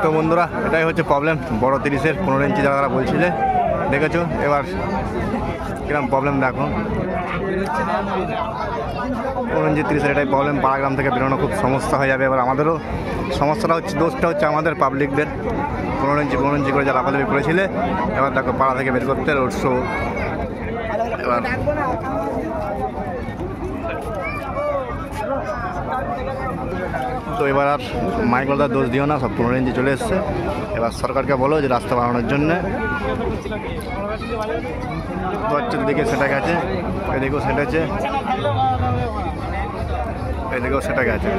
তো বন্ধুরা, এটাই হচ্ছে প্রবলেম বড় 30-এর 15 ইঞ্চি যারা বলছিলে, দেখেছো এবার কিরকম প্রবলেম। দেখো 15 ইঞ্চি 30-এর এটাই প্রবলেম। পাড়াগ্রাম থেকে বেরোনো খুব সমস্যা হয়ে যাবে। এবার আমাদেরও সমস্যাটা হচ্ছে, দোষটা হচ্ছে আমাদের পাবলিকদের। 15 ইঞ্চি করে যারা লাফালাফি করেছিলে, এবার দেখো পাড়া থেকে বের করতে রোড শো। এবার তো এবার আর মাইকলদার দোষ দিও না, সব 15 ইঞ্চি চলে এসছে। এবার সরকারকে বলো যে রাস্তা বানানোর জন্যে। তো হচ্ছে দিকে সেটা গেছে, এদিকেও সেটেছে, এদিকেও সেটা গেছে।